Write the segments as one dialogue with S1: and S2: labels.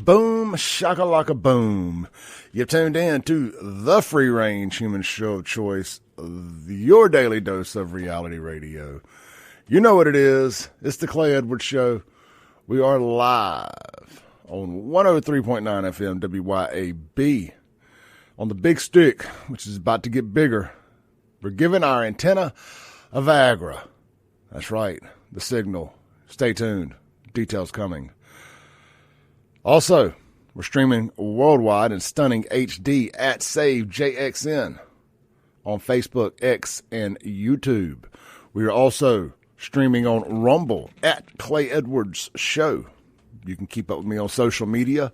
S1: boom, shakalaka boom. You've tuned in to the free-range human show of choice, your daily dose of reality radio. You know what it is. It's the Clay Edwards Show. We are live on 103.9 FM WYAB on the big stick, which is about to get bigger. We're giving our antenna a Viagra. That's right, the signal. Stay tuned. Details coming. Also, we're streaming worldwide in stunning HD at SaveJXN on Facebook, X, and YouTube. We are also streaming on Rumble at Clay Edwards Show. You can keep up with me on social media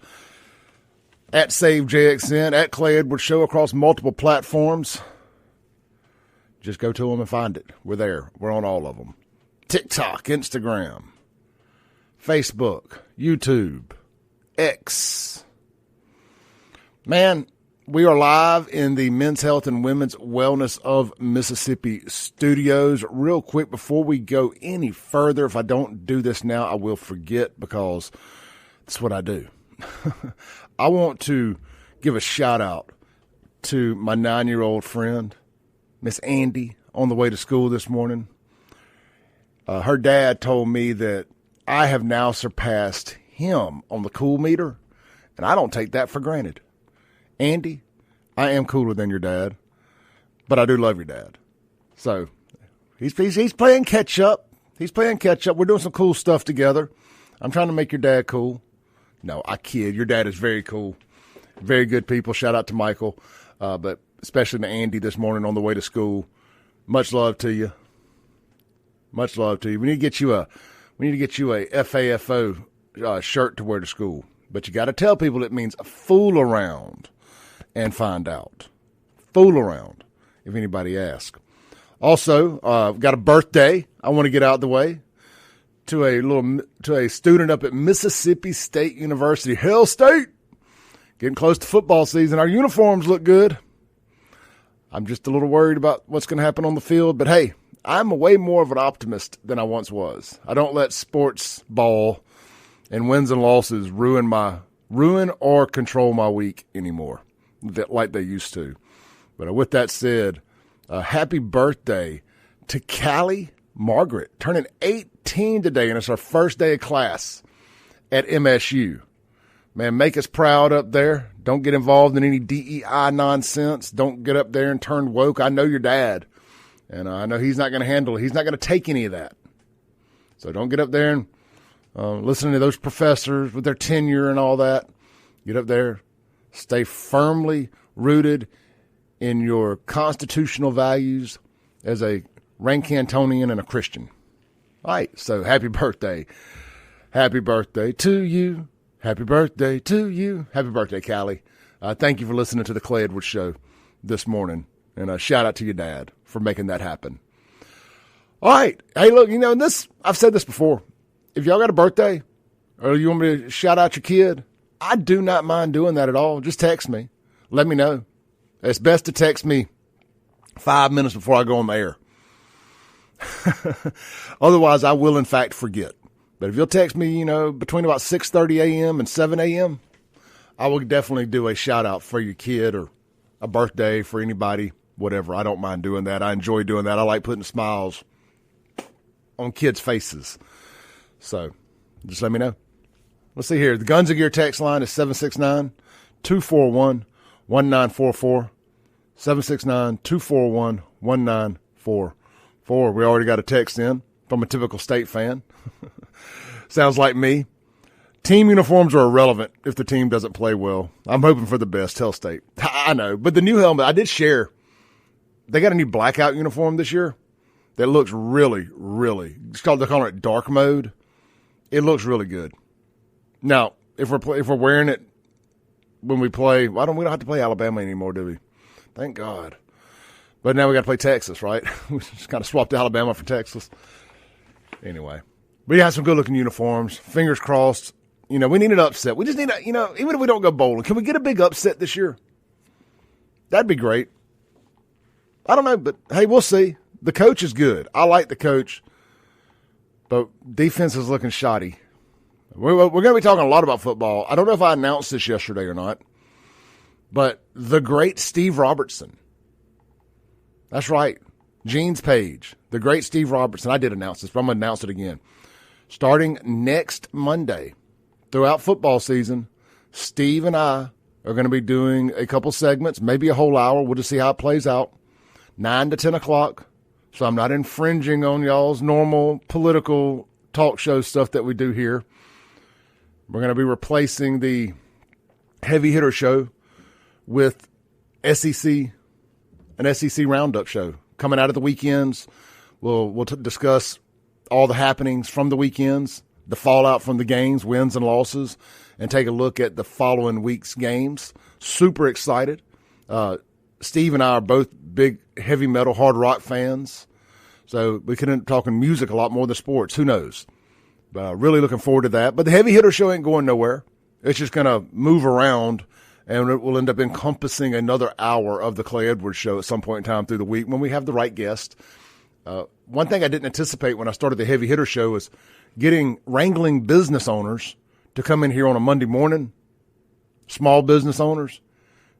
S1: at SaveJXN, at Clay Edwards Show across multiple platforms. Just go to them and find it. We're there. We're on all of them. TikTok, Instagram, Facebook, YouTube, X. Man, we are live in the Men's Health and Women's Wellness of Mississippi studios. Real quick, before we go any further, if I don't do this now, I will forget because that's what I do. I want to give a shout out to my 9-year-old friend, Miss Andy, on the way to school this morning. Her dad told me that I have now surpassed him on the cool meter, and I don't take that for granted. Andy, I am cooler than your dad, but I do love your dad. So he's playing catch up. He's playing catch up. We're doing some cool stuff together. I'm trying to make your dad cool. No, I kid. Your dad is very cool. Very good people. Shout out to Michael, but especially to Andy this morning on the way to school. Much love to you. Much love to you. We need to get you a FAFO shirt to wear to school. But you got to tell people it means fool around and find out. Fool around, if anybody asks. Also, got a birthday I want to get out of the way to a student up at Mississippi State University. Hell State! Getting close to football season. Our uniforms look good. I'm just a little worried about what's going to happen on the field. But hey, I'm way more of an optimist than I once was. I don't let sports ball and wins and losses ruin or control my week anymore, like they used to. But with that said, happy birthday to Callie Margaret, turning 18 today, and it's our first day of class at MSU. Man, make us proud up there. Don't get involved in any DEI nonsense. Don't get up there and turn woke. I know your dad, and I know he's not going to handle it. He's not going to take any of that. So don't get up there and listen to those professors with their tenure and all that. Get up there. Stay firmly rooted in your constitutional values as a Rancantonian and a Christian. All right, so happy birthday. Happy birthday to you. Happy birthday to you. Happy birthday, Callie. Thank you for listening to the Clay Edwards Show this morning. And a shout out to your dad for making that happen. All right. Hey, look, I've said this before. If y'all got a birthday or you want me to shout out your kid, I do not mind doing that at all. Just text me. Let me know. It's best to text me 5 minutes before I go on the air. Otherwise, I will, in fact, forget. But if you'll text me, between about 6:30 a.m. and 7 a.m., I will definitely do a shout-out for your kid or a birthday for anybody, whatever. I don't mind doing that. I enjoy doing that. I like putting smiles on kids' faces. So just let me know. Let's see here. The Guns of Gear text line is 769-241-1944. 769-241-1944. We already got a text in from a typical State fan. Sounds like me. Team uniforms are irrelevant if the team doesn't play well. I'm hoping for the best. Tell State. I know. But the new helmet, I did share. They got a new blackout uniform this year that looks really, really, they're calling it dark mode. It looks really good. Now, if we're wearing it when we play, we don't have to play Alabama anymore, do we? Thank God. But now we got to play Texas, right? We just kind of swapped Alabama for Texas. Anyway. We got some good-looking uniforms. Fingers crossed. We need an upset. We just need even if we don't go bowling, can we get a big upset this year? That'd be great. I don't know, but hey, we'll see. The coach is good. I like the coach, but defense is looking shoddy. We're going to be talking a lot about football. I don't know if I announced this yesterday or not, but the great Steve Robertson. That's right. Gene's page. The great Steve Robertson. I did announce this, but I'm going to announce it again. Starting next Monday, throughout football season, Steve and I are going to be doing a couple segments, maybe a whole hour. We'll just see how it plays out. 9 to 10 o'clock. So I'm not infringing on y'all's normal political talk show stuff that we do here. We're going to be replacing the heavy hitter show with SEC, an SEC roundup show coming out of the weekends. We'll discuss all the happenings from the weekends, the fallout from the games, wins and losses, and take a look at the following week's games. Super excited. Steve and I are both big heavy metal, hard rock fans, so we could end up talking music a lot more than sports. Who knows? Really looking forward to that. But the heavy hitter show ain't going nowhere. It's just going to move around, and it will end up encompassing another hour of the Clay Edwards show at some point in time through the week when we have the right guest. One thing I didn't anticipate when I started the heavy hitter show was wrangling business owners to come in here on a Monday morning, small business owners.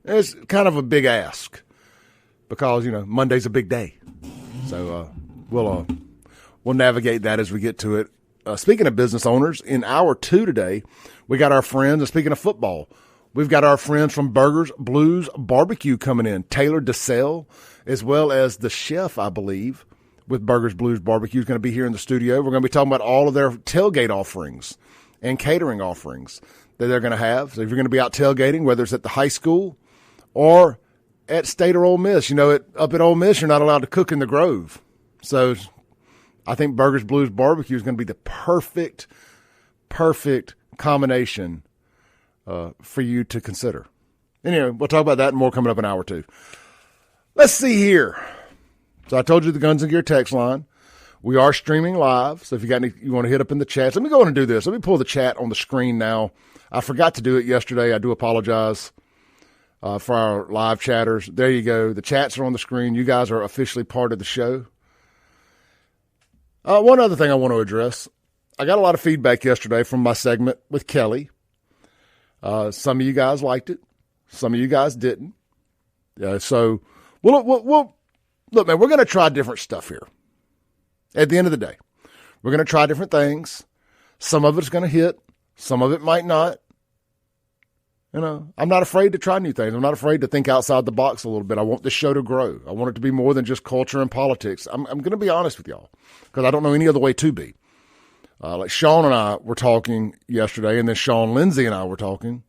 S1: It's kind of a big ask because, Monday's a big day. So we'll navigate that as we get to it. Speaking of business owners, in hour 2 today, we got our friends, and speaking of football, we've got our friends from Burgers Blues Barbecue coming in, Taylor DeSalle, as well as the chef, I believe, with Burgers Blues Barbecue is going to be here in the studio. We're going to be talking about all of their tailgate offerings and catering offerings that they're going to have. So if you're going to be out tailgating, whether it's at the high school or at State or Ole Miss, up at Ole Miss, you're not allowed to cook in the Grove. So I think Burgers Blues Barbecue is going to be the perfect combination for you to consider. Anyway, we'll talk about that and more coming up in hour 2. Let's see here. So I told you the Guns and Gear text line. We are streaming live, so if you want to hit up in the chats, let me go on and do this. Let me pull the chat on the screen now. I forgot to do it yesterday. I do apologize for our live chatters. There you go. The chats are on the screen. You guys are officially part of the show. One other thing I want to address. I got a lot of feedback yesterday from my segment with Kelly. Some of you guys liked it. Some of you guys didn't. So we'll look, man, we're going to try different stuff here. At the end of the day, we're going to try different things. Some of it's going to hit. Some of it might not. I'm not afraid to try new things. I'm not afraid to think outside the box a little bit. I want this show to grow. I want it to be more than just culture and politics. I'm going to be honest with y'all because I don't know any other way to be. Like Sean and I were talking yesterday, and then Sean Lindsay and I were talking.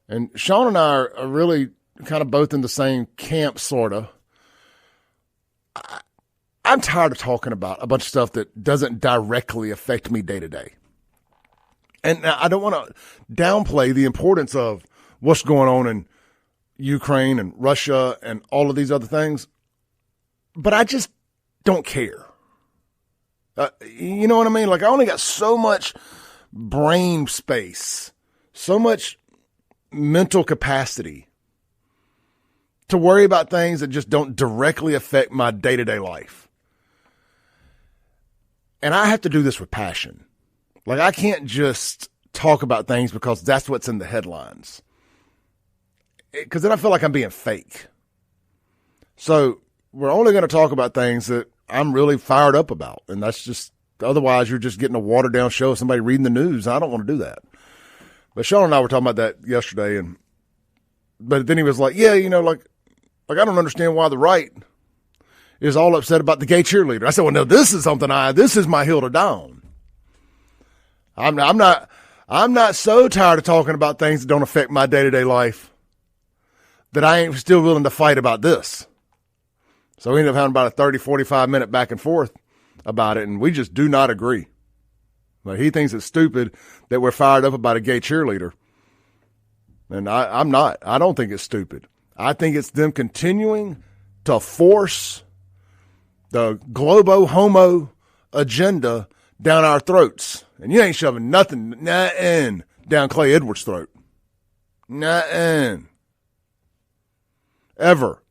S1: And Sean and I are really kind of both in the same camp, sort of. I'm tired of talking about a bunch of stuff that doesn't directly affect me day to day. And I don't want to downplay the importance of what's going on in Ukraine and Russia and all of these other things, but I just don't care. You know what I mean? Like, I only got so much brain space, so much mental capacity to worry about things that just don't directly affect my day-to-day life. And I have to do this with passion. Like, I can't just talk about things because that's what's in the headlines. Because then I feel like I'm being fake. So we're only going to talk about things that I'm really fired up about. And that's just, otherwise you're just getting a watered down show of somebody reading the news. I don't want to do that. But Sean and I were talking about that yesterday. But then he was like, yeah, like I don't understand why the right is all upset about the gay cheerleader. I said, well, no, this is my hill to die on. I'm not so tired of talking about things that don't affect my day-to-day life that I ain't still willing to fight about this. So we ended up having about a 30, 45 minute back and forth about it, and we just do not agree. Like, he thinks it's stupid that we're fired up about a gay cheerleader. And I'm not. I don't think it's stupid. I think it's them continuing to force the globo-homo agenda down our throats. And you ain't shoving nothing down Clay Edwards' throat. Nothing. Ever.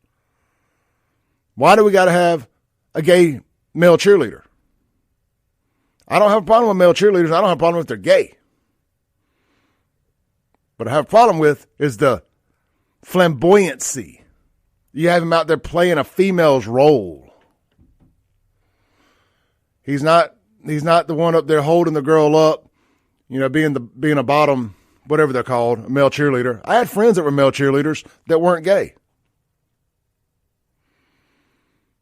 S1: Why do we got to have a gay male cheerleader? I don't have a problem with male cheerleaders. I don't have a problem if they're gay. What I have a problem with is the flamboyancy. You have him out there playing a female's role. He's not the one up there holding the girl up, being a bottom, whatever they're called, a male cheerleader. I had friends that were male cheerleaders that weren't gay.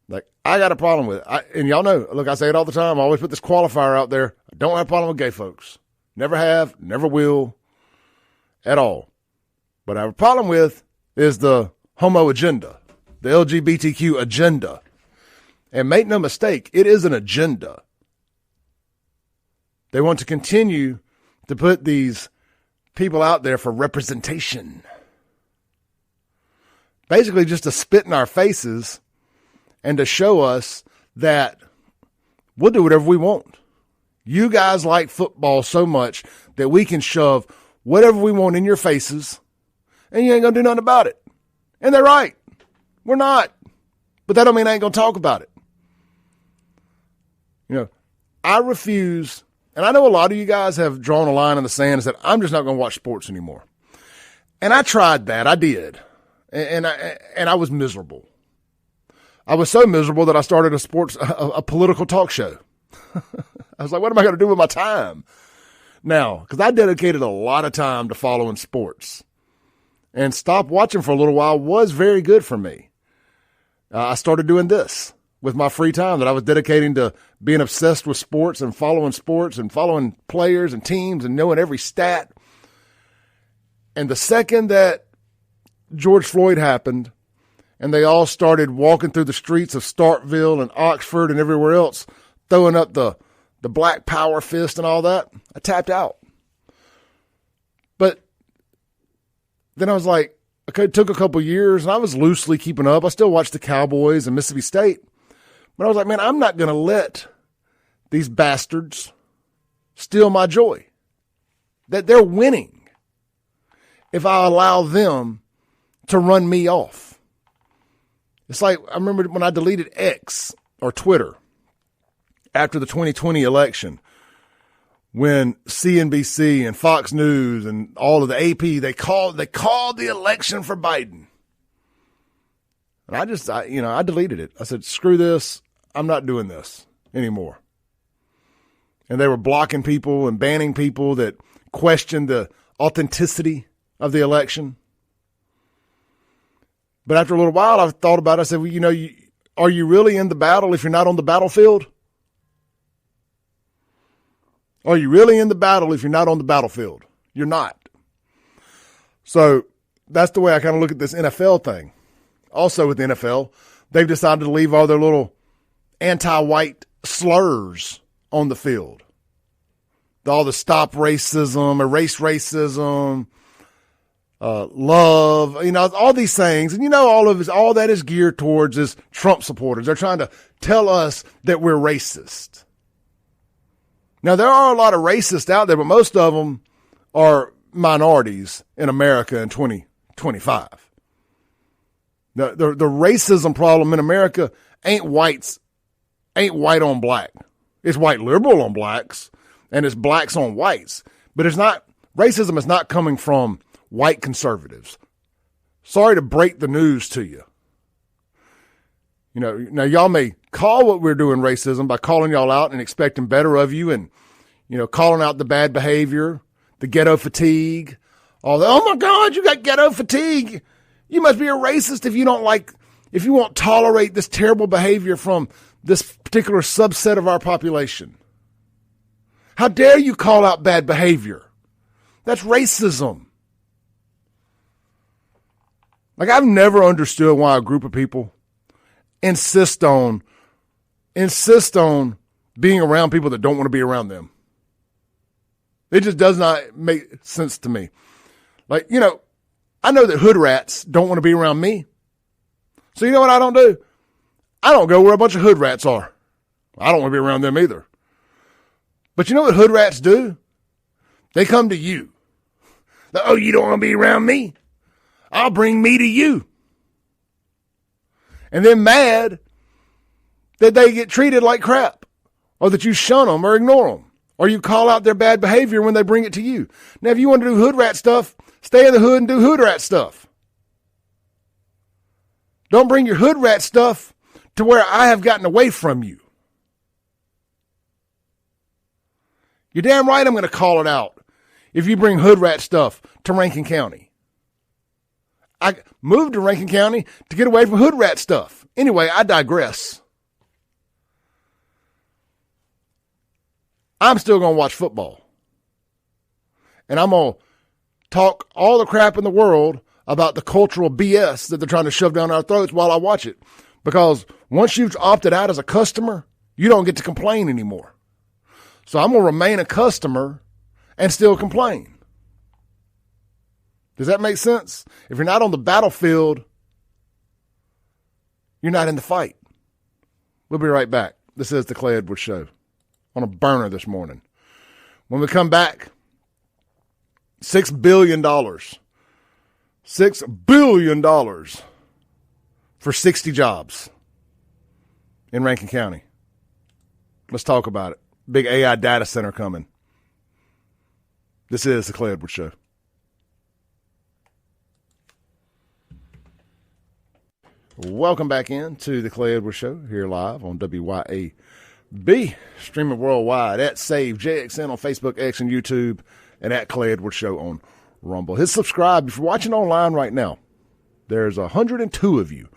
S1: Like, I got a problem with it. And y'all know, look, I say it all the time. I always put this qualifier out there. I don't have a problem with gay folks. Never have, never will, at all. What I have a problem with is the homo agenda, the LGBTQ agenda. And make no mistake, it is an agenda. They want to continue to put these people out there for representation. Basically just to spit in our faces and to show us that we'll do whatever we want. You guys like football so much that we can shove whatever we want in your faces and you ain't going to do nothing about it. And they're right. We're not. But that don't mean I ain't going to talk about it. I refuse, and I know a lot of you guys have drawn a line in the sand and said, I'm just not going to watch sports anymore. And I tried that. I did. And I was miserable. I was so miserable that I started a political talk show. I was like, what am I going to do with my time? Now, because I dedicated a lot of time to following sports. And stop watching for a little while was very good for me. I started doing this with my free time that I was dedicating to being obsessed with sports and following players and teams and knowing every stat. And the second that George Floyd happened and they all started walking through the streets of Starkville and Oxford and everywhere else, throwing up the black power fist and all that, I tapped out. But then I was like, okay, it took a couple years and I was loosely keeping up. I still watched the Cowboys and Mississippi State. But I was like, man, I'm not going to let these bastards steal my joy. That they're winning if I allow them to run me off. It's like, I remember when I deleted X or Twitter after the 2020 election, when CNBC and Fox News and all of the AP, they called the election for Biden. And I deleted it. I said, screw this. I'm not doing this anymore. And they were blocking people and banning people that questioned the authenticity of the election. But after a little while, I thought about it. I said, well, are you really in the battle if you're not on the battlefield? Are you really in the battle if you're not on the battlefield? You're not. So that's the way I kind of look at this NFL thing. Also with the NFL, they've decided to leave all their little anti-white slurs on the field. All the stop racism, erase racism, love, all these things. And all that is geared towards is Trump supporters. They're trying to tell us that we're racist. Now, there are a lot of racists out there, but most of them are minorities in America in 2025. The racism problem in America ain't white on black. It's white liberal on blacks, and it's blacks on whites. But racism is not coming from white conservatives. Sorry to break the news to you. Now y'all may call what we're doing racism by calling y'all out and expecting better of you and, calling out the bad behavior, the ghetto fatigue, all that. Oh my God, you got ghetto fatigue. You must be a racist if you won't tolerate this terrible behavior from this particular subset of our population. How dare you call out bad behavior? That's racism. Like, I've never understood why a group of people insist on being around people that don't want to be around them. It just does not make sense to me. Like, I know that hood rats don't want to be around me. So you know what I don't do? I don't go where a bunch of hood rats are. I don't want to be around them either. But you know what hood rats do? They come to you. Oh, you don't want to be around me? I'll bring me to you. And then mad that they get treated like crap or that you shun them or ignore them. Or you call out their bad behavior when they bring it to you. Now, if you want to do hood rat stuff, stay in the hood and do hood rat stuff. Don't bring your hood rat stuff to where I have gotten away from you. You're damn right I'm going to call it out if you bring hood rat stuff to Rankin County. I moved to Rankin County to get away from hood rat stuff. Anyway, I digress. I'm still going to watch football. And I'm going to talk all the crap in the world about the cultural BS that they're trying to shove down our throats while I watch it. Because once you've opted out as a customer, you don't get to complain anymore. So I'm going to remain a customer and still complain. Does that make sense? If you're not on the battlefield, you're not in the fight. We'll be right back. This is the Clay Edwards Show on a burner this morning. When we come back, $6 billion. $6 billion for 60 jobs in Rankin County. Let's talk about it. Big AI data center coming. This is the Clay Edwards Show. Welcome back in to the Clay Edwards Show here live on WYAB, streaming worldwide at Save JXN on Facebook, X, and YouTube, and at Clay Edwards Show on Rumble. Hit subscribe. If you're watching online right now, there's 102 of you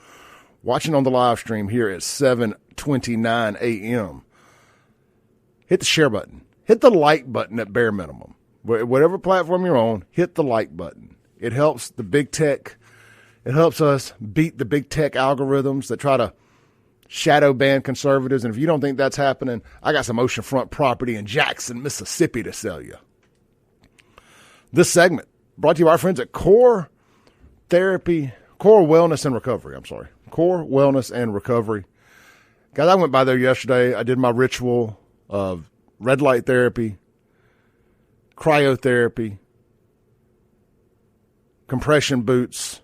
S1: watching on the live stream here at 7:29 a.m. Hit the share button. Hit the like button at bare minimum. Whatever platform you're on, hit the like button. It helps the big tech. It helps us beat the big tech algorithms that try to shadow ban conservatives. And if you don't think that's happening, I got some oceanfront property in Jackson, Mississippi to sell you. This segment brought to you by our friends at Core Wellness and Recovery. Core Wellness and Recovery. Guys, I went by there yesterday. I did my ritual of red light therapy, cryotherapy, compression boots,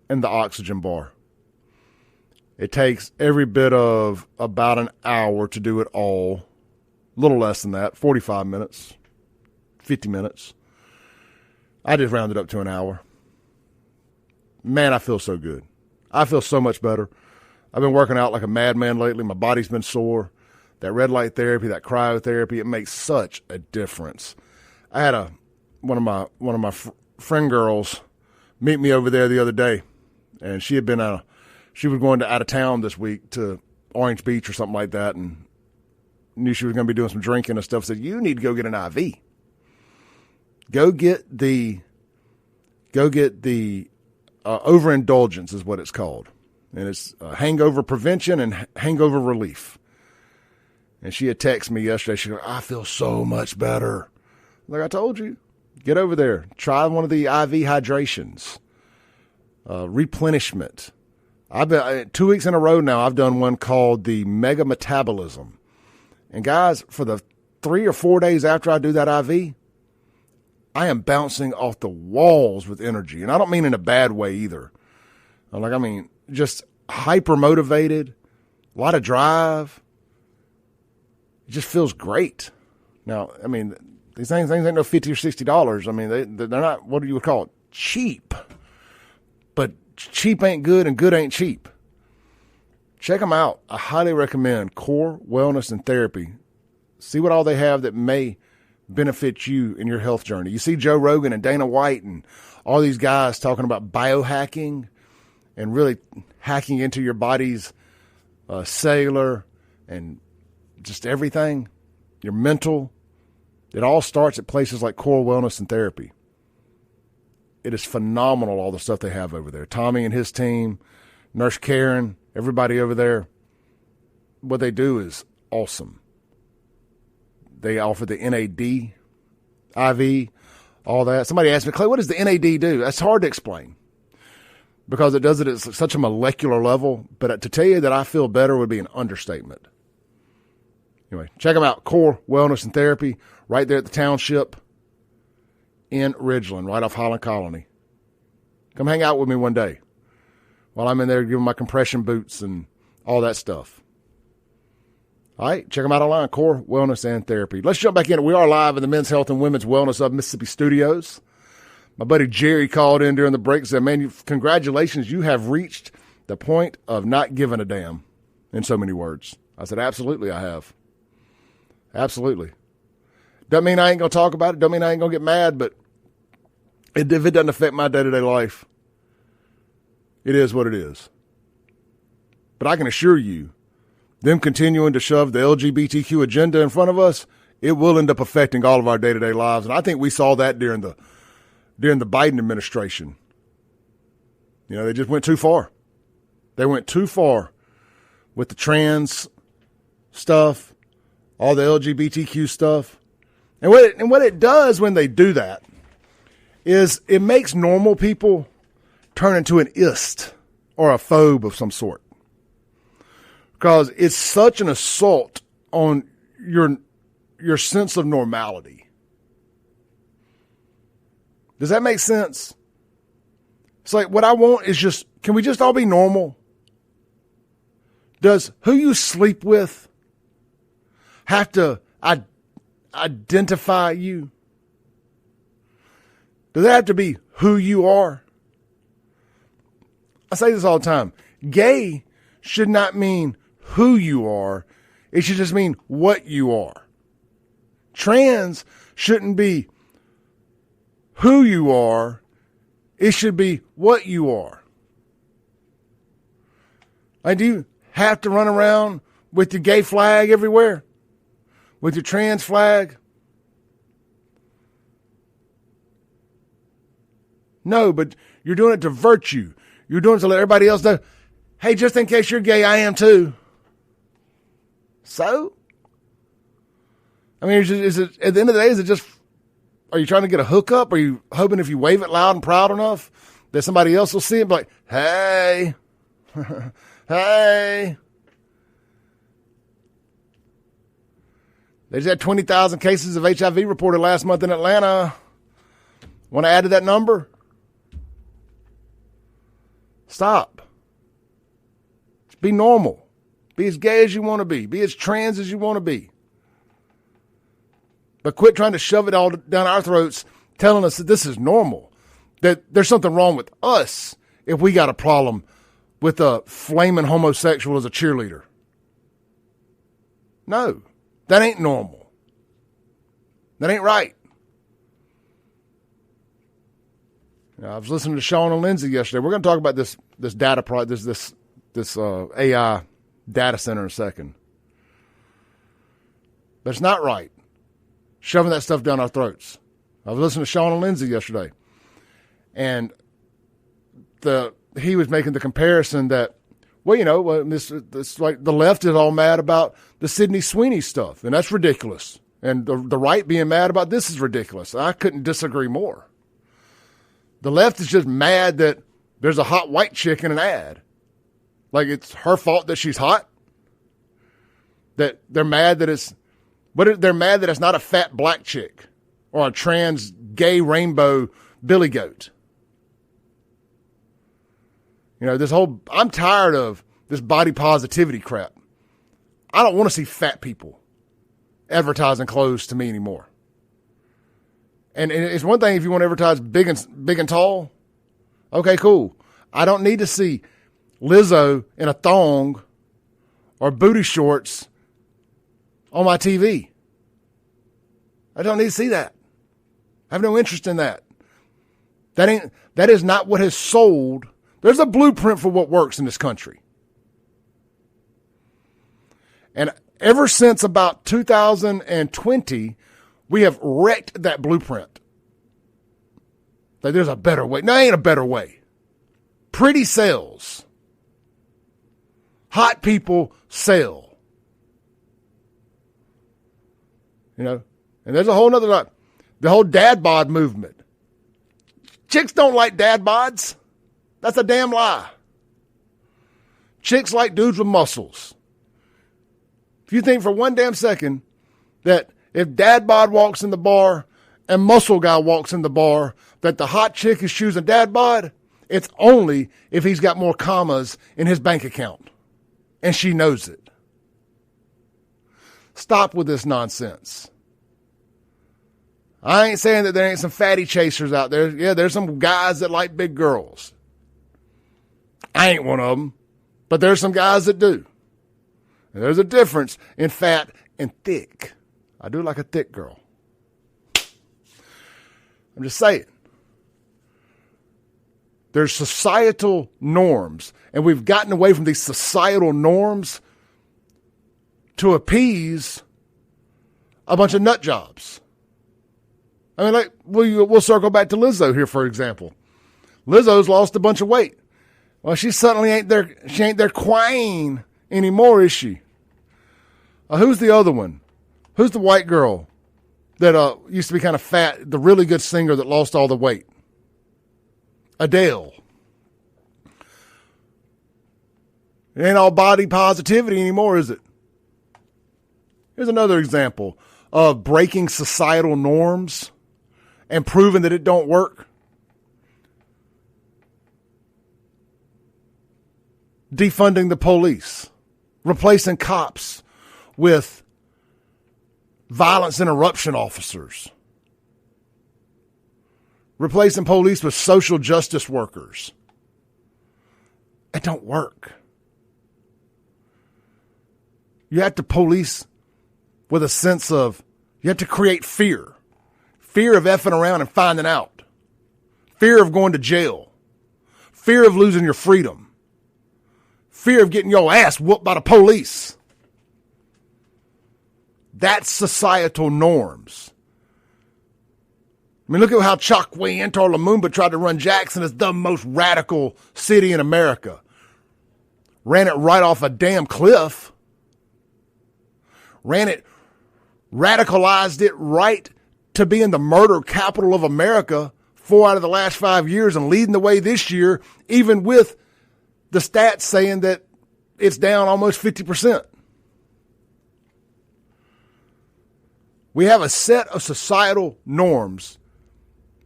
S1: and the oxygen bar. It takes every bit of about an hour to do it all. A little less than that, 45 minutes, 50 minutes. I just rounded up to an hour. Man, I feel so good. I feel so much better. I've been working out like a madman lately. My body's been sore. That red light therapy, that cryotherapy, it makes such a difference. I had one of my friend girls meet me over there the other day, and she was going to out of town this week to Orange Beach or something like that, and knew she was going to be doing some drinking and stuff. Said, you need to go get an IV. Go get the overindulgence is what it's called, and it's hangover prevention and hangover relief. And she had texted me yesterday. She goes, I feel so much better. Like I told you, get over there. Try one of the IV hydrations, replenishment. I've been 2 weeks in a row now. I've done one called the Mega Metabolism. And guys, for the 3 or 4 days after I do that IV, I am bouncing off the walls with energy. And I don't mean in a bad way either. I mean, just hyper motivated, a lot of drive. It just feels great. Now, I mean, these things ain't no $50 or $60. I mean, they're not, what do you call it, cheap. But cheap ain't good and good ain't cheap. Check them out. I highly recommend Core Wellness and Therapy. See what all they have that may benefit you in your health journey. You see Joe Rogan and Dana White and all these guys talking about biohacking and really hacking into your body's cellular and just everything, your mental. It all starts at places like Core Wellness and Therapy. It is phenomenal, all the stuff they have over there. Tommy and his team, Nurse Karen, everybody over there, what they do is awesome. They offer the NAD, IV, all that. Somebody asked me, Clay, what does the NAD do? That's hard to explain because it does it at such a molecular level. But to tell you that I feel better would be an understatement. Anyway, check them out, Core Wellness and Therapy, right there at the township in Ridgeland, right off Highland Colony. Come hang out with me one day while I'm in there giving my compression boots and all that stuff. All right, check them out online, Core Wellness and Therapy. Let's jump back in. We are live in the Men's Health and Women's Wellness of Mississippi studios. My buddy Jerry called in during the break and said, man, congratulations, you have reached the point of not giving a damn, in so many words. I said, absolutely, I have. Absolutely. Doesn't mean I ain't going to talk about it. Doesn't mean I ain't going to get mad, but if it doesn't affect my day-to-day life, it is what it is. But I can assure you, them continuing to shove the LGBTQ agenda in front of us, it will end up affecting all of our day-to-day lives. And I think we saw that during the Biden administration. You know, they just went too far. They went too far with the trans stuff, all the LGBTQ stuff. And what it does when they do that is it makes normal people turn into an ist or a phobe of some sort. Because it's such an assault on your sense of normality. Does that make sense? It's like, what I want is just, can we just all be normal? Does who you sleep with have to identify you? Does it have to be who you are? I say this all the time. Gay should not mean who you are. It should just mean what you are. Trans shouldn't be who you are. It should be what you are. Like, do you have to run around with your gay flag everywhere? With your trans flag? No, but you're doing it to virtue. You're doing it to let everybody else know, hey, just in case you're gay, I am too. So? I mean, is it at the end of the day, is it just, are you trying to get a hookup? Are you hoping if you wave it loud and proud enough that somebody else will see it and be like, hey, hey. They just had 20,000 cases of HIV reported last month in Atlanta. Want to add to that number? Stop. Just be normal. Be as gay as you want to be. Be as trans as you want to be. But quit trying to shove it all down our throats, telling us that this is normal, that there's something wrong with us if we got a problem with a flaming homosexual as a cheerleader. No, that ain't normal. That ain't right. I was listening to Sean and Lindsay yesterday. We're going to talk about this data project, this AI data center in a second. But it's not right. Shoving that stuff down our throats. I was listening to Sean and Lindsay yesterday. And he was making the comparison that, well, you know, this like the left is all mad about the Sydney Sweeney stuff, and that's ridiculous. And the right being mad about this is ridiculous. I couldn't disagree more. The left is just mad that there's a hot white chick in an ad. Like it's her fault that she's hot. That they're mad that they're mad that it's not a fat black chick or a trans gay rainbow billy goat. You know, I'm tired of this body positivity crap. I don't want to see fat people advertising clothes to me anymore. And it's one thing if you want to advertise big and tall. Okay, cool. I don't need to see Lizzo in a thong or booty shorts on my TV. I don't need to see that. I have no interest in that. That is not what has sold. There's a blueprint for what works in this country. And ever since about 2020, we have wrecked that blueprint. Like there's a better way. No, ain't a better way. Pretty sells. Hot people sell. You know, and there's a whole nother, the whole dad bod movement. Chicks don't like dad bods. That's a damn lie. Chicks like dudes with muscles. If you think for one damn second that if dad bod walks in the bar and muscle guy walks in the bar, that the hot chick is choosing dad bod, it's only if he's got more commas in his bank account. And she knows it. Stop with this nonsense. I ain't saying that there ain't some fatty chasers out there. Yeah, there's some guys that like big girls. I ain't one of them, but there's some guys that do. And there's a difference in fat and thick. I do like a thick girl. I'm just saying. There's societal norms, and we've gotten away from these societal norms to appease a bunch of nut jobs. I mean, like, we'll circle back to Lizzo here, for example. Lizzo's lost a bunch of weight. Well, she suddenly ain't their queen anymore, is she? Who's the other one? Who's the white girl that used to be kind of fat, the really good singer that lost all the weight? Adele. It ain't all body positivity anymore, is it? Here's another example of breaking societal norms and proving that it don't work. Defunding the police, replacing cops with violence interruption officers, replacing police with social justice workers. It don't work. You have to police with a sense of, you have to create fear. Fear of effing around and finding out. Fear of going to jail. Fear of losing your freedom. Fear of getting your ass whooped by the police. That's societal norms. I mean, look at how Chokwe or Lumumba tried to run Jackson as the most radical city in America. Ran it right off a damn cliff. Radicalized it right to being the murder capital of America 4 out of the last 5 years and leading the way this year, even with the stats saying that it's down almost 50%. We have a set of societal norms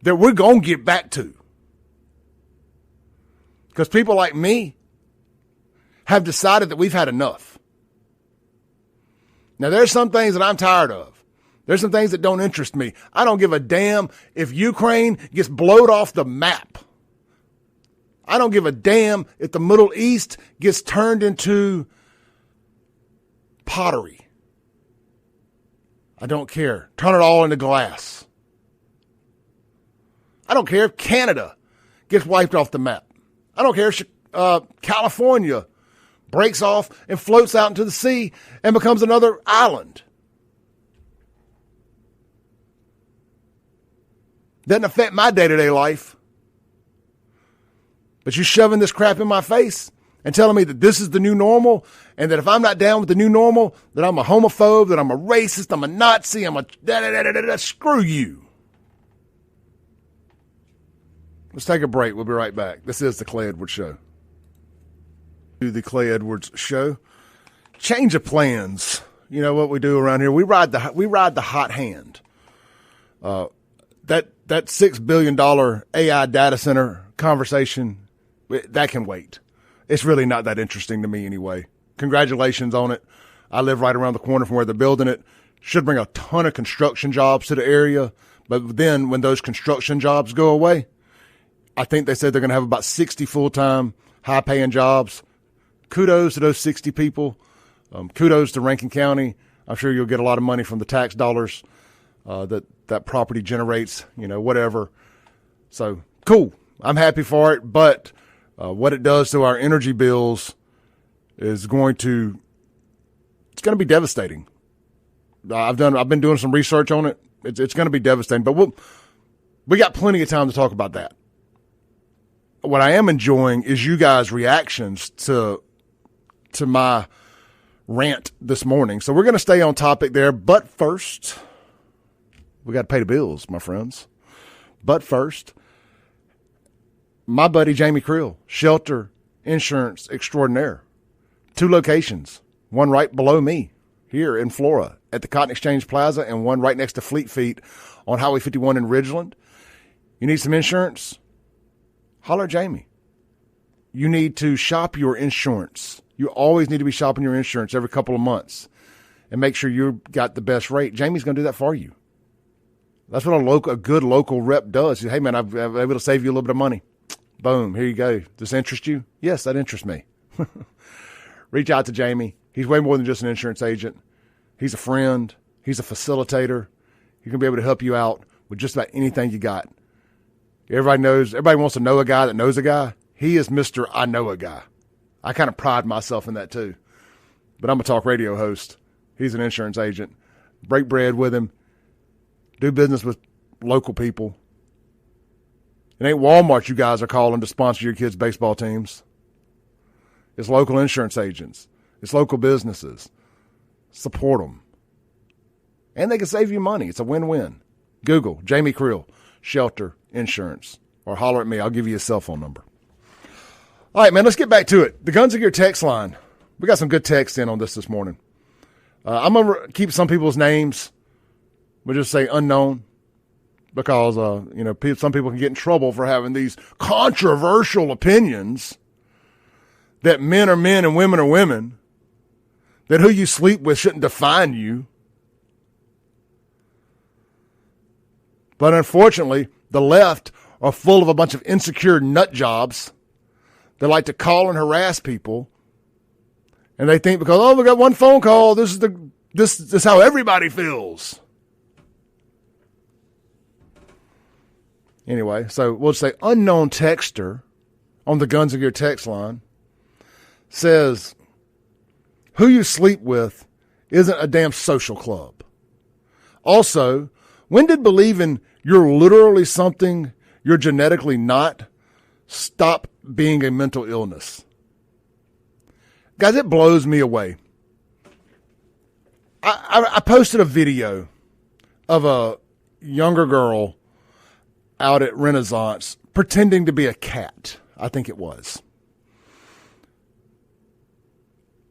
S1: that we're going to get back to. Because people like me have decided that we've had enough. Now, there's some things that I'm tired of. There's some things that don't interest me. I don't give a damn if Ukraine gets blowed off the map. I don't give a damn if the Middle East gets turned into pottery. I don't care. Turn it all into glass. I don't care if Canada gets wiped off the map. I don't care if California breaks off and floats out into the sea and becomes another island. Doesn't affect my day-to-day life. But you shoving this crap in my face and telling me that this is the new normal, and that if I'm not down with the new normal, that I'm a homophobe, that I'm a racist, I'm a Nazi, I'm a da-da-da-da-da-da, screw you. Let's take a break. We'll be right back. This is the Clay Edwards Show. The Clay Edwards Show. Change of plans. You know what we do around here? We ride the hot hand. That $6 billion AI data center conversation, that can wait. It's really not that interesting to me anyway. Congratulations on it. I live right around the corner from where they're building it. Should bring a ton of construction jobs to the area. But then when those construction jobs go away, I think they said they're going to have about 60 full-time, high-paying jobs. Kudos to those 60 people. Kudos to Rankin County. I'm sure you'll get a lot of money from the tax dollars that property generates, whatever. So, cool. I'm happy for it, but what it does to our energy bills is going to be devastating. I've been doing some research on it. It's going to be devastating, but we got plenty of time to talk about that. What I am enjoying is you guys' reactions to my rant this morning. So we're going to stay on topic there, but first, we got to pay the bills, my friends. But first, my buddy Jamie Creel, Shelter Insurance Extraordinaire. 2 locations, one right below me here in Flora at the Cotton Exchange Plaza, and one right next to Fleet Feet on Highway 51 in Ridgeland. You need some insurance? Holler at Jamie. You need to shop your insurance. You always need to be shopping your insurance every couple of months. and make sure you got the best rate, Jamie's going to do that for you. That's what a good local rep does. He says, hey, man, I'm able to save you a little bit of money. Boom, here you go. Does this interest you? Yes, that interests me. Reach out to Jamie. He's way more than just an insurance agent. He's a friend. He's a facilitator. He's going to be able to help you out with just about anything you got. Everybody wants to know a guy that knows a guy. He is Mr. I know a guy. I kind of pride myself in that too. But I'm a talk radio host. He's an insurance agent. Break bread with him. Do business with local people. It ain't Walmart you guys are calling to sponsor your kids' baseball teams. It's local insurance agents. It's local businesses. Support them. And they can save you money. It's a win-win. Google Jamie Creel, Shelter Insurance, or holler at me. I'll give you a cell phone number. All right, man, let's get back to it. The Guns of Gear text line. We got some good text in on this morning. I'm going to keep some people's names. We'll just say unknown because, some people can get in trouble for having these controversial opinions that men are men and women are women, that who you sleep with shouldn't define you. But unfortunately, the left are full of a bunch of insecure nut jobs. They like to call and harass people. And they think because, we got one phone call, this is how everybody feels. Anyway, so we'll say unknown texter on the Guns of Gear text line says, who you sleep with isn't a damn social club. Also, when did believing you're literally something you're genetically not stop being a mental illness? Guys, it blows me away. I posted a video of a younger girl out at Renaissance pretending to be a cat. I think it was.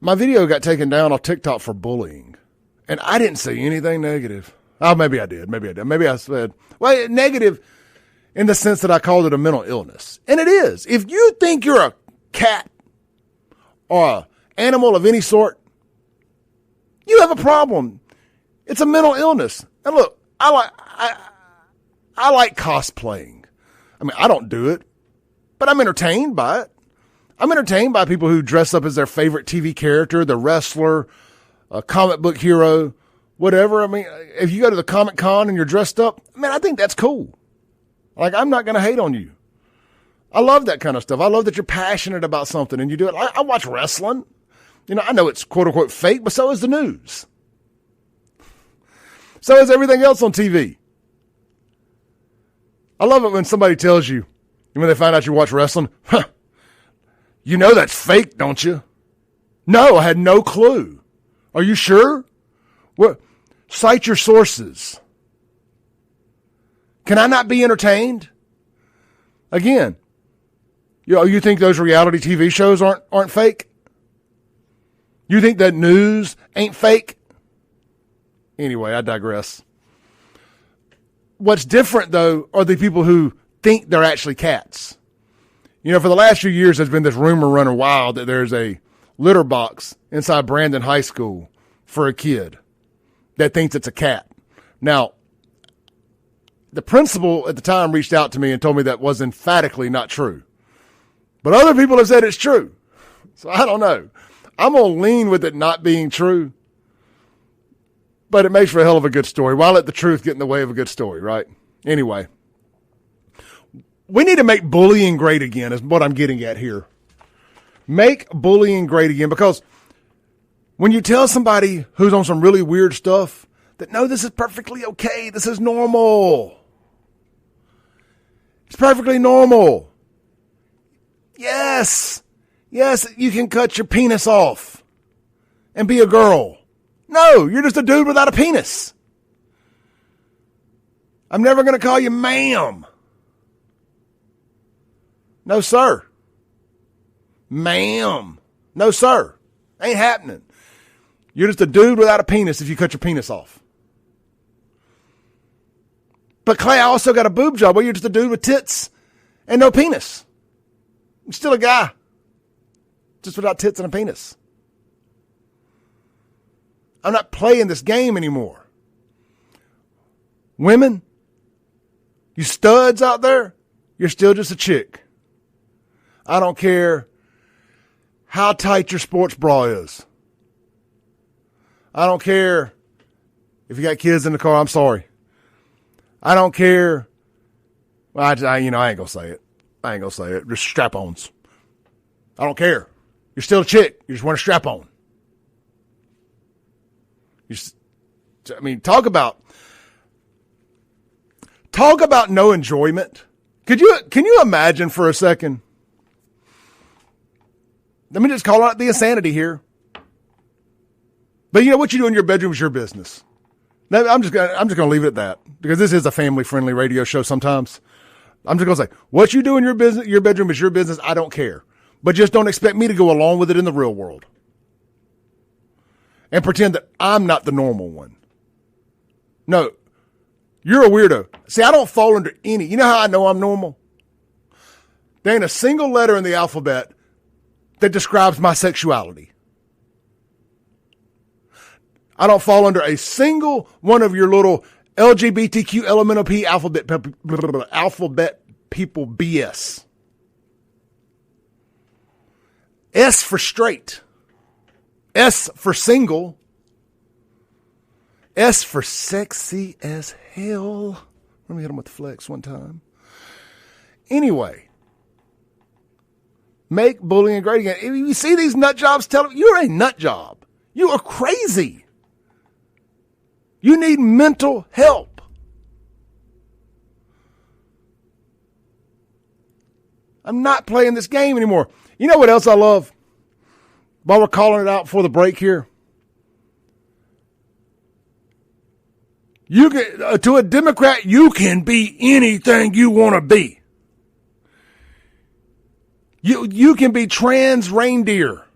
S1: My video got taken down on TikTok for bullying, and I didn't see anything negative. Oh, maybe I did. Maybe I said, well, negative in the sense that I called it a mental illness. And it is. If you think you're a cat or an animal of any sort, you have a problem. It's a mental illness. And look, I like cosplaying. I mean, I don't do it, but I'm entertained by it. I'm entertained by people who dress up as their favorite TV character, the wrestler, a comic book hero, whatever. I mean, if you go to the Comic Con and you're dressed up, man, I think that's cool. Like, I'm not going to hate on you. I love that kind of stuff. I love that you're passionate about something and you do it. I watch wrestling. I know it's quote unquote fake, but so is the news. So is everything else on TV. I love it when somebody tells you, when they find out you watch wrestling, you know that's fake, don't you? No, I had no clue. Are you sure? What? Cite your sources. Can I not be entertained? Again, you think those reality TV shows aren't fake? You think that news ain't fake? Anyway, I digress. What's different, though, are the people who think they're actually cats. For the last few years, there's been this rumor running wild that there's a litter box inside Brandon High School for a kid that thinks it's a cat. Now, the principal at the time reached out to me and told me that was emphatically not true. But other people have said it's true. So I don't know. I'm going to lean with it not being true. But it makes for a hell of a good story. Why let the truth get in the way of a good story, right? Anyway, we need to make bullying great again is what I'm getting at here. Make bullying great again, because when you tell somebody who's on some really weird stuff that, no, this is perfectly okay, this is normal. It's perfectly normal. Yes, you can cut your penis off and be a girl. No, you're just a dude without a penis. I'm never going to call you ma'am. No, sir. Ma'am. No, sir. Ain't happening. You're just a dude without a penis if you cut your penis off. But Clay, I also got a boob job. Well, you're just a dude with tits and no penis. I'm still a guy. Just without tits and a penis. I'm not playing this game anymore. Women, you studs out there, you're still just a chick. I don't care how tight your sports bra is. I don't care if you got kids in the car. I'm sorry. I don't care. Well, I ain't going to say it. Just strap-ons. I don't care. You're still a chick. You just want a strap-on. Talk about no enjoyment. Can you imagine for a second? Let me just call out the insanity here. But you know what you do in your bedroom is your business. I'm just gonna leave it at that, because this is a family-friendly radio show sometimes. I'm just gonna say, what you do in your bedroom is your business. I don't care. But just don't expect me to go along with it in the real world. And pretend that I'm not the normal one. No, you're a weirdo. See, I don't fall under any. You know how I know I'm normal? There ain't a single letter in the alphabet that describes my sexuality. I don't fall under a single one of your little LGBTQ LMNOP alphabet people BS. S for straight. S for single. S for sexy as hell. Let me hit him with the flex one time. Anyway. Make bullying great again. If you see these nut jobs, tell them you're a nut job. You are crazy. You need mental help. I'm not playing this game anymore. You know what else I love? While we're calling it out for the break here. You can, to a Democrat, you can be anything you want to be. You can be trans reindeer.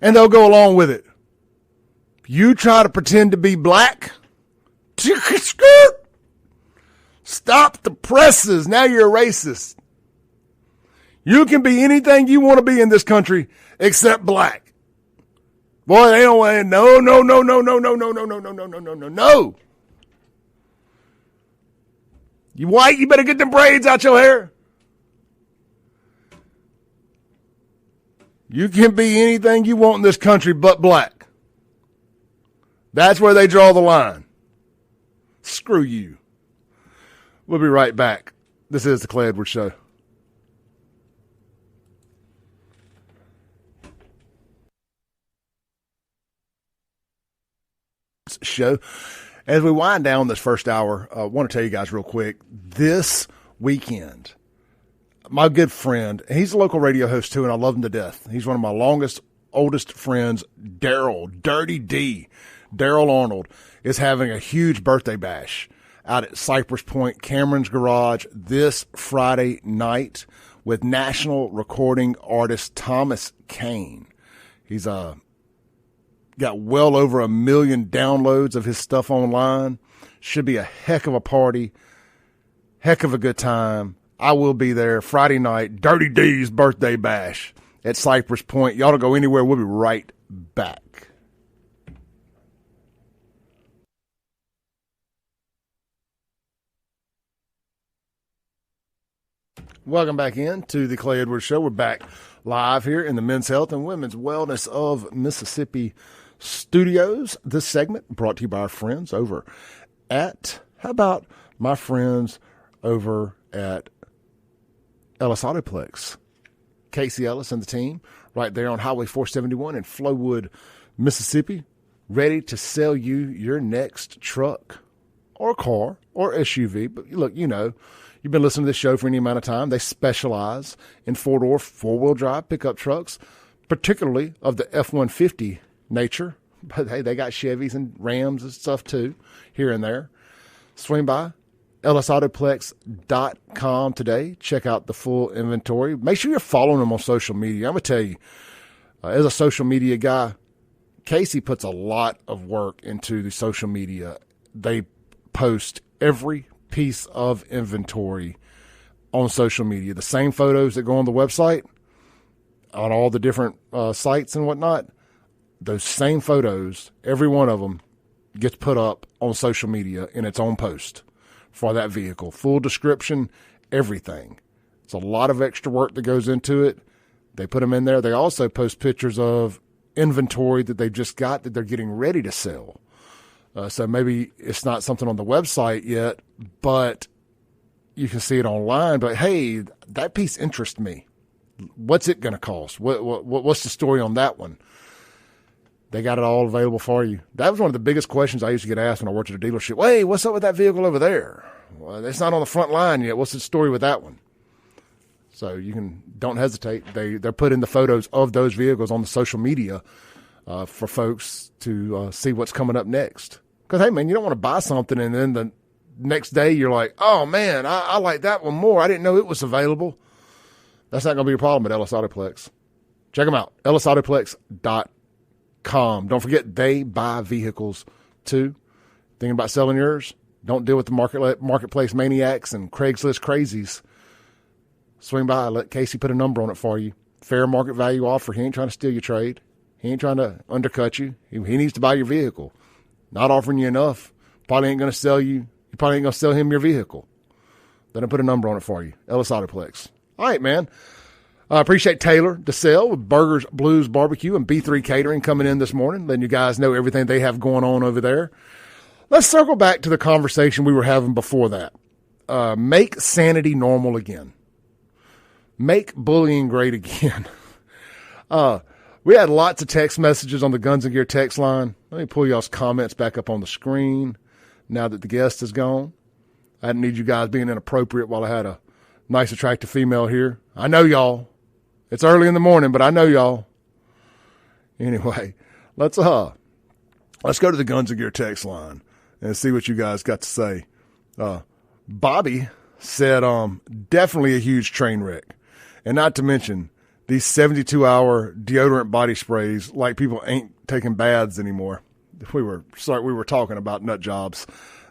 S1: And they'll go along with it. You try to pretend to be black. Stop the presses. Now you're a racist. You can be anything you want to be in this country except black. Boy, they don't want no. You white, you better get them braids out your hair. You can be anything you want in this country but black. That's where they draw the line. Screw you. We'll be right back. This is the Clay Edwards Show. Show. As we wind down this first hour, I want to tell you guys real quick, this weekend, my good friend, he's a local radio host too, and I love him to death. He's one of my oldest friends, Dirty D, Daryl Arnold, is having a huge birthday bash out at Cypress Point, Cameron's Garage, this Friday night with national recording artist Thomas Kane. He's got well over 1 million downloads of his stuff online. Should be a heck of a party, heck of a good time. I will be there Friday night, Dirty D's birthday bash at Cypress Point. Y'all don't go anywhere. We'll be right back. Welcome back in to the Clay Edwards Show. We're back live here in the Men's Health and Women's Wellness of Mississippi studios. This segment brought to you by our friends over at, how about my friends over at Ellis Autoplex. Casey Ellis and the team right there on Highway 471 in Flowood, Mississippi, ready to sell you your next truck or car or SUV. But look, you know, you've been listening to this show for any amount of time. They specialize in four-door, four-wheel drive pickup trucks, particularly of the F-150 nature. But hey, they got Chevys and Rams and stuff too, here and there. Swing by ellisautoplex.com today. Check out the full inventory. Make sure you're following them on social media. I'm going to tell you, as a social media guy, Casey puts a lot of work into the social media. They post every piece of inventory on social media. The same photos that go on the website, on all the different sites and whatnot, those same photos, every one of them gets put up on social media in its own post for that vehicle. Full description, everything. It's a lot of extra work that goes into it. They put them in there. They also post pictures of inventory that they've just got that they're getting ready to sell. So maybe it's not something on the website yet, but you can see it online. But hey, that piece interests me. What's it going to cost? What's the story on that one? They got it all available for you. That was one of the biggest questions I used to get asked when I worked at a dealership. Hey, what's up with that vehicle over there? Well, it's not on the front line yet. What's the story with that one? So don't hesitate. They're putting the photos of those vehicles on the social media for folks to see what's coming up next. Because, hey, man, you don't want to buy something and then the next day you're like, oh, man, I like that one more. I didn't know it was available. That's not going to be your problem at Ellis Autoplex. Check them out, ellisautoplex.com. Don't forget, they buy vehicles too. Thinking about selling yours? Don't deal with the marketplace maniacs and Craigslist crazies. Swing by, let Casey put a number on it for you. Fair market value offer. He ain't trying to steal your trade. He ain't trying to undercut you. He needs to buy your vehicle. Not offering you enough. Probably ain't going to sell you. You probably ain't going to sell him your vehicle. Let him put a number on it for you. Ellis Autoplex. All right, man. I appreciate Taylor DeSalle with Burgers, Blues, Barbecue, and B3 Catering coming in this morning, letting you guys know everything they have going on over there. Let's circle back to the conversation we were having before that. Make sanity normal again. Make bullying great again. We had lots of text messages on the Guns and Gear text line. Let me pull y'all's comments back up on the screen now that the guest is gone. I didn't need you guys being inappropriate while I had a nice, attractive female here. I know y'all. It's early in the morning, but I know y'all. Anyway, let's go to the Guns and Gear text line and see what you guys got to say. Bobby said, definitely a huge train wreck. And not to mention these 72-hour deodorant body sprays, like people ain't taking baths anymore. We were talking about nut jobs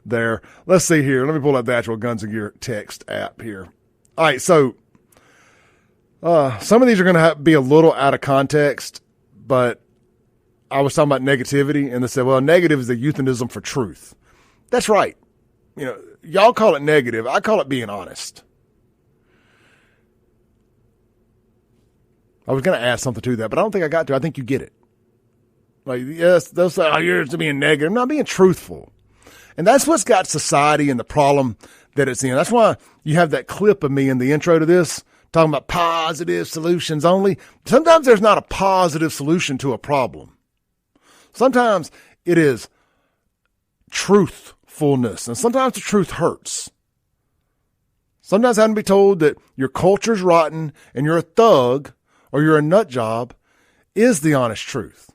S1: there. Let's see here. Let me pull up the actual Guns and Gear text app here. All right, so some of these are going to be a little out of context, but I was talking about negativity, and they said, well, negative is a euphemism for truth. That's right. Y'all call it negative. I call it being honest. I was going to add something to that, but I don't think I got to. I think you get it. Like, yes, they'll say, oh, you're just being negative. I'm not being truthful. And that's what's got society and the problem that it's in. That's why you have that clip of me in the intro to this talking about positive solutions only. Sometimes there's not a positive solution to a problem. Sometimes it is truthfulness, and sometimes the truth hurts. Sometimes having to be told that your culture's rotten and you're a thug or you're a nut job is the honest truth.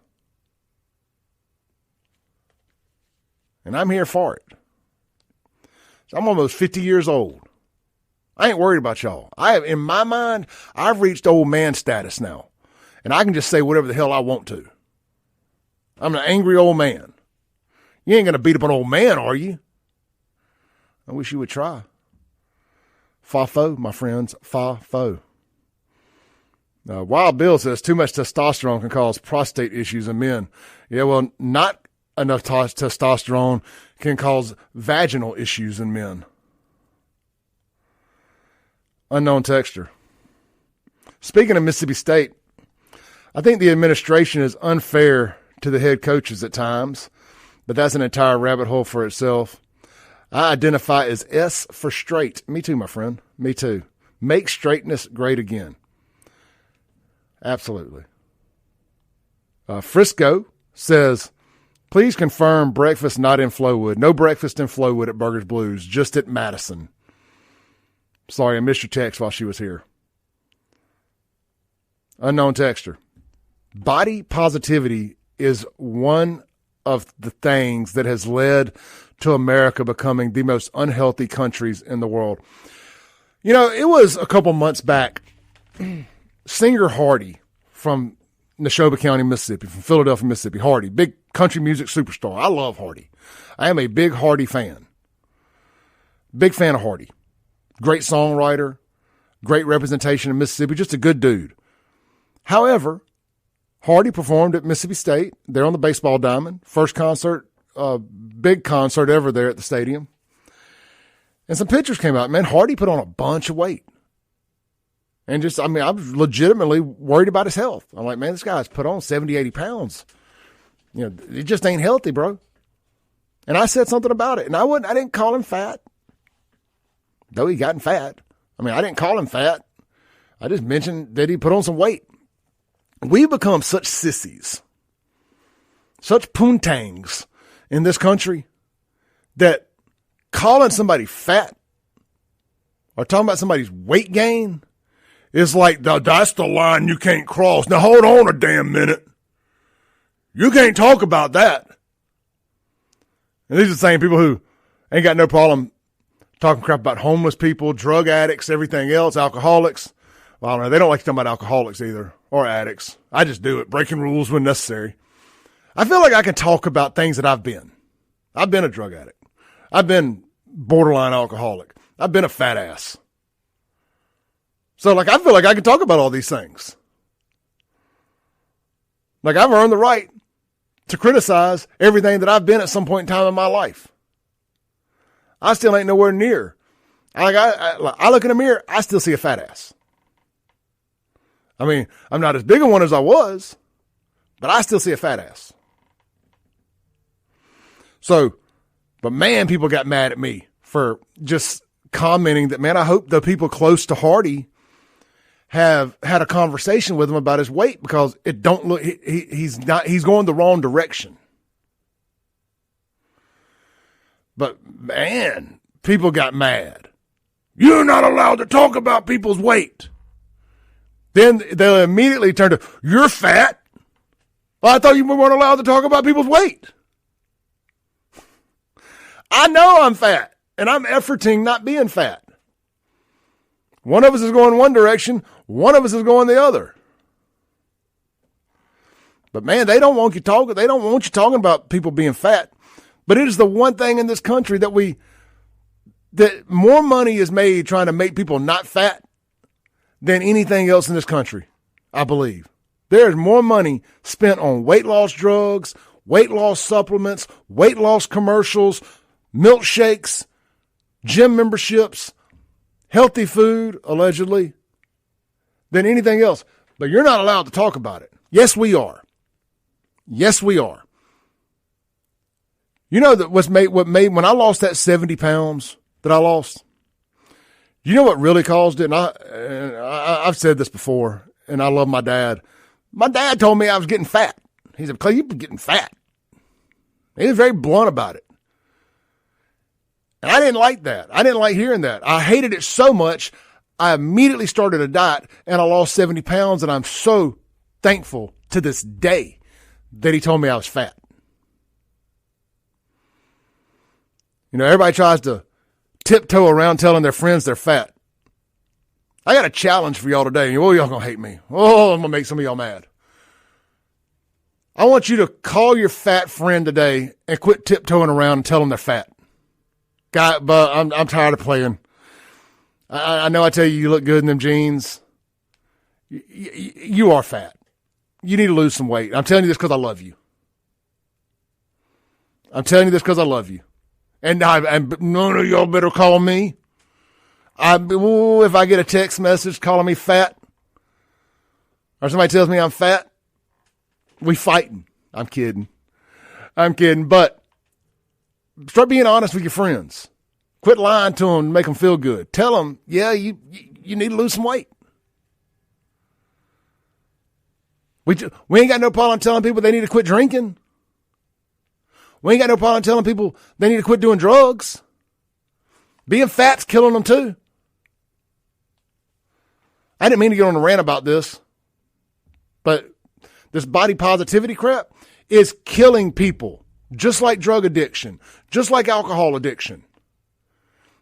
S1: And I'm here for it. So I'm almost 50 years old. I ain't worried about y'all. In my mind, I've reached old man status now. And I can just say whatever the hell I want to. I'm an angry old man. You ain't going to beat up an old man, are you? I wish you would try. Fa-fo, my friends. Fa-fo. Wild Bill says too much testosterone can cause prostate issues in men. Yeah, well, not enough testosterone can cause vaginal issues in men. Unknown texture. Speaking of Mississippi State, I think the administration is unfair to the head coaches at times, but that's an entire rabbit hole for itself. I identify as S for straight. Me too, my friend. Me too. Make straightness great again. Absolutely. Frisco says, please confirm breakfast not in Flowood. No breakfast in Flowood at Burgers Blues, just at Madison. Sorry, I missed your text while she was here. Unknown texture. Body positivity is one of the things that has led to America becoming the most unhealthy countries in the world. It was a couple months back, singer Hardy from Neshoba County, Mississippi, from Philadelphia, Mississippi. Hardy, big country music superstar. I love Hardy. I am a big Hardy fan. Big fan of Hardy. Great songwriter, great representation in Mississippi, just a good dude. However, Hardy performed at Mississippi State. They're on the baseball diamond. First concert, big concert ever there at the stadium. And some pictures came out. Man, Hardy put on a bunch of weight. And I was legitimately worried about his health. I'm like, man, this guy's put on 70, 80 pounds. It just ain't healthy, bro. And I said something about it. And I didn't call him fat. Though he gotten fat. I didn't call him fat. I just mentioned that he put on some weight. We've become such sissies, such poontangs in this country that calling somebody fat or talking about somebody's weight gain is like, that's the line you can't cross. Now hold on a damn minute. You can't talk about that. And these are the same people who ain't got no problem talking crap about homeless people, drug addicts, everything else, alcoholics. Well, I don't know. They don't like to talk about alcoholics either, or addicts. I just do it, breaking rules when necessary. I feel like I can talk about things that I've been. I've been a drug addict. I've been borderline alcoholic. I've been a fat ass. So, I feel like I can talk about all these things. I've earned the right to criticize everything that I've been at some point in time in my life. I still ain't nowhere near. I look in the mirror, I still see a fat ass. I'm not as big a one as I was, but I still see a fat ass. So, but man, people got mad at me for just commenting that, man, I hope the people close to Hardy have had a conversation with him about his weight because it don't look, he's going the wrong direction. But man, people got mad. You're not allowed to talk about people's weight. Then they'll immediately turn to, you're fat. Well, I thought you weren't allowed to talk about people's weight. I know I'm fat, and I'm efforting not being fat. One of us is going one direction, one of us is going the other. But man, they don't want you talking. They don't want you talking about people being fat. But it is the one thing in this country that more money is made trying to make people not fat than anything else in this country, I believe. There is more money spent on weight loss drugs, weight loss supplements, weight loss commercials, milkshakes, gym memberships, healthy food, allegedly, than anything else. But you're not allowed to talk about it. Yes, we are. Yes, we are. You know that what made when I lost that 70 pounds that I lost, you know what really caused it? And I've said this before, and I love my dad. My dad told me I was getting fat. He said, Clay, you've been getting fat. He was very blunt about it. And I didn't like that. I didn't like hearing that. I hated it so much, I immediately started a diet, and I lost 70 pounds, and I'm so thankful to this day that he told me I was fat. You know, everybody tries to tiptoe around telling their friends they're fat. I got a challenge for y'all today. Oh, y'all gonna hate me. Oh, I'm gonna make some of y'all mad. I want you to call your fat friend today and quit tiptoeing around and tell them they're fat. But I'm tired of playing. I know I tell you look good in them jeans. You are fat. You need to lose some weight. I'm telling you this because I love you. I'm telling you this because I love you. And none of y'all better call me. If I get a text message calling me fat, or somebody tells me I'm fat, we fighting. I'm kidding. But start being honest with your friends. Quit lying to them and make them feel good. Tell them, yeah, you need to lose some weight. We ain't got no problem telling people they need to quit drinking. We ain't got no problem telling people they need to quit doing drugs. Being fat's killing them too. I didn't mean to get on a rant about this, but this body positivity crap is killing people, just like drug addiction, just like alcohol addiction.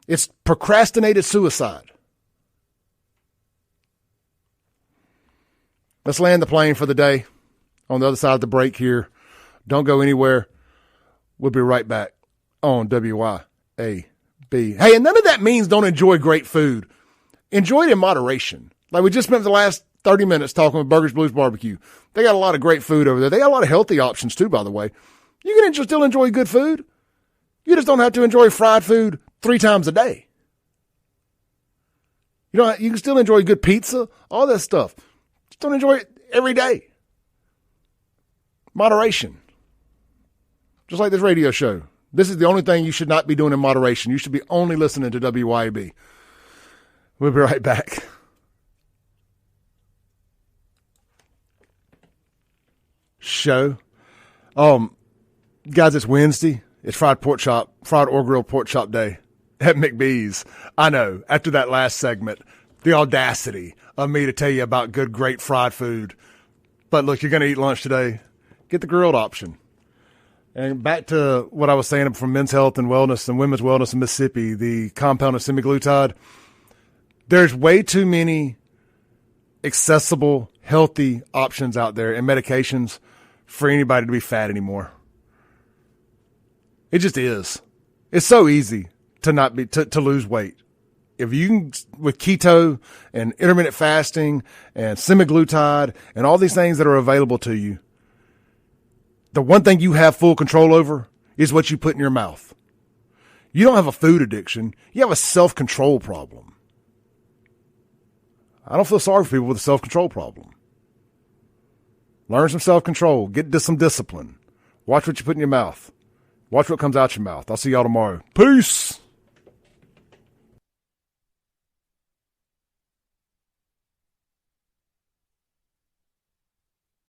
S1: It's procrastinated suicide. Let's land the plane for the day on the other side of the break here. Don't go anywhere. We'll be right back on WYAB. Hey, and none of that means don't enjoy great food. Enjoy it in moderation. Like we just spent the last 30 minutes talking with Burgers Blues Barbecue. They got a lot of great food over there. They got a lot of healthy options too, by the way. You can still enjoy good food. You just don't have to enjoy fried food 3 times a day. You can still enjoy good pizza, all that stuff. Just don't enjoy it every day. Moderation. Just like this radio show. This is the only thing you should not be doing in moderation. You should be only listening to WYAB. We'll be right back. Show. Guys, it's Wednesday. It's fried or grilled pork chop day at McBee's. I know, after that last segment, the audacity of me to tell you about good, great fried food. But look, you're going to eat lunch today. Get the grilled option. And back to what I was saying from Men's Health and Wellness and Women's Wellness in Mississippi, the compound of semaglutide. There's way too many accessible, healthy options out there and medications for anybody to be fat anymore. It just is. It's so easy to not be to lose weight. If you can, with keto and intermittent fasting and semaglutide and all these things that are available to you, the one thing you have full control over is what you put in your mouth. You don't have a food addiction. You have a self-control problem. I don't feel sorry for people with a self-control problem. Learn some self-control. Get some discipline. Watch what you put in your mouth. Watch what comes out your mouth. I'll see y'all tomorrow. Peace.